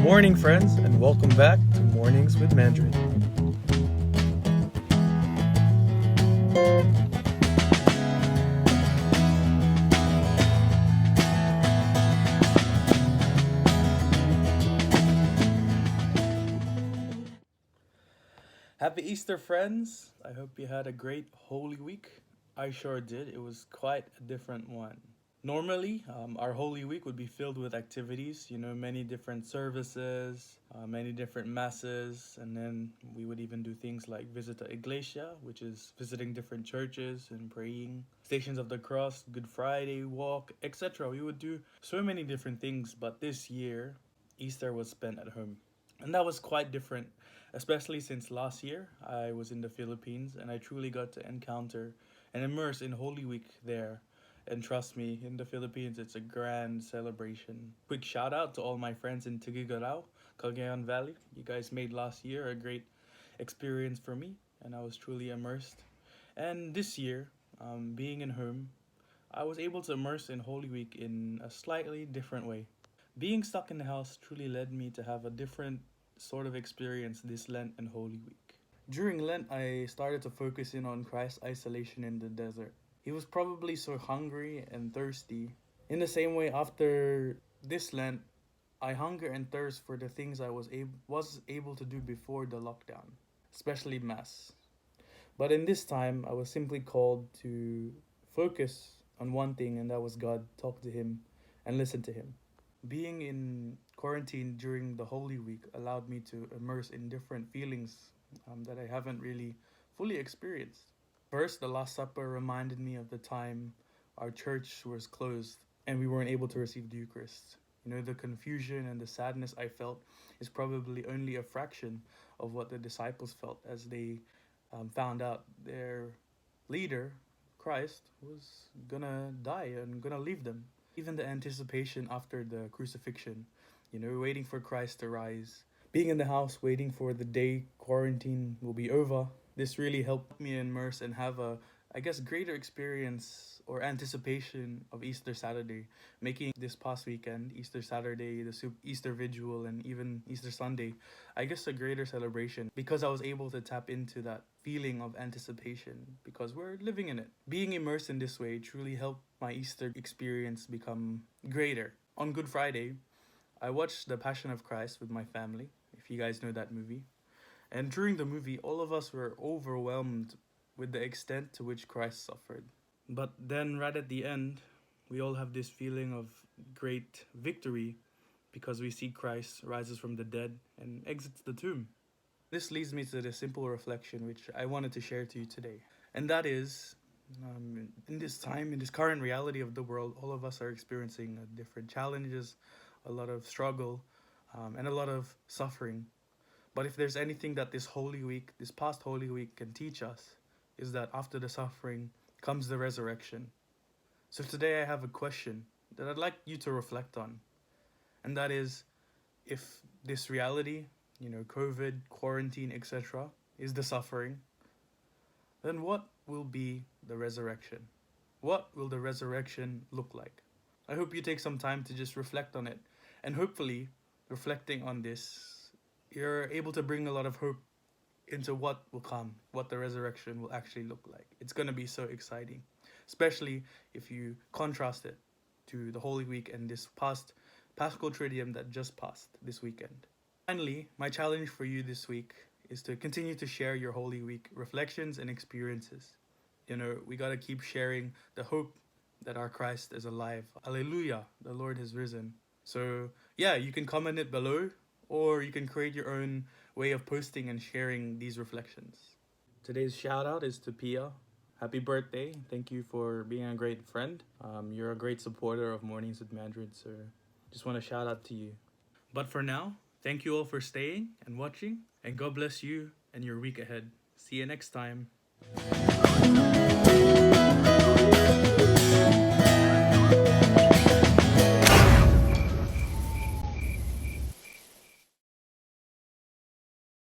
morning, friends, and welcome back to Mornings with Mandrid. Happy Easter, friends! I hope you had a great Holy Week. I sure did. It was quite a different one. Normally, our Holy Week would be filled with activities, many different services, many different masses, and then we would even do things like visit a iglesia, which is visiting different churches and praying, Stations of the Cross, Good Friday walk, etc. We would do so many different things, but this year, Easter was spent at home. And that was quite different, especially since last year I was in the Philippines and I truly got to encounter and immerse in Holy Week there. And trust me, in the Philippines, it's a grand celebration. Quick shout out to all my friends in Tuguegarao, Cagayan Valley. You guys made last year a great experience for me, and I was truly immersed. And this year, being in home, I was able to immerse in Holy Week in a slightly different way. Being stuck in the house truly led me to have a different sort of experience this Lent and Holy Week. During Lent, I started to focus in on Christ's isolation in the desert. He was probably so hungry and thirsty. In the same way, after this Lent, I hunger and thirst for the things I was able to do before the lockdown, especially Mass. But in this time, I was simply called to focus on one thing, and that was God, talk to Him, and listen to Him. Being in quarantine during the Holy Week allowed me to immerse in different feelings that I haven't really fully experienced. First, the Last Supper reminded me of the time our church was closed and we weren't able to receive the Eucharist. The confusion and the sadness I felt is probably only a fraction of what the disciples felt as they found out their leader, Christ, was gonna die and gonna leave them. Even the anticipation after the crucifixion, waiting for Christ to rise, being in the house waiting for the day quarantine will be over. This really helped me immerse and have a, I guess, greater experience or anticipation of Easter Saturday, making this past weekend, Easter Saturday, the Easter Vigil, and even Easter Sunday, I guess a greater celebration because I was able to tap into that feeling of anticipation because we're living in it. Being immersed in this way truly helped my Easter experience become greater. On Good Friday, I watched The Passion of Christ with my family, if you guys know that movie. And during the movie, all of us were overwhelmed with the extent to which Christ suffered. But then, right at the end, we all have this feeling of great victory because we see Christ rises from the dead and exits the tomb. This leads me to the simple reflection which I wanted to share to you today. And that is, in this time, in this current reality of the world, all of us are experiencing different challenges, a lot of struggle, and a lot of suffering. But if there's anything that this Holy Week, this past Holy Week can teach us, is that after the suffering comes the resurrection. So today I have a question that I'd like you to reflect on. And that is, if this reality, COVID, quarantine, etc., is the suffering, then what will be the resurrection? What will the resurrection look like? I hope you take some time to just reflect on it. And hopefully, reflecting on this, you're able to bring a lot of hope into what will come, what the resurrection will actually look like. It's going to be so exciting, especially if you contrast it to the Holy Week and this past Paschal Triduum that just passed this weekend. Finally, my challenge for you this week is to continue to share your Holy Week reflections and experiences. We got to keep sharing the hope that our Christ is alive. Alleluia, the Lord has risen. So, yeah, you can comment it below, or you can create your own way of posting and sharing these reflections. Today's shout out is to Pia. Happy birthday. Thank you for being a great friend. You're a great supporter of Mornings with Mandrid, so just want to shout out to you. But for now, thank you all for staying and watching, and God bless you and your week ahead. See you next time.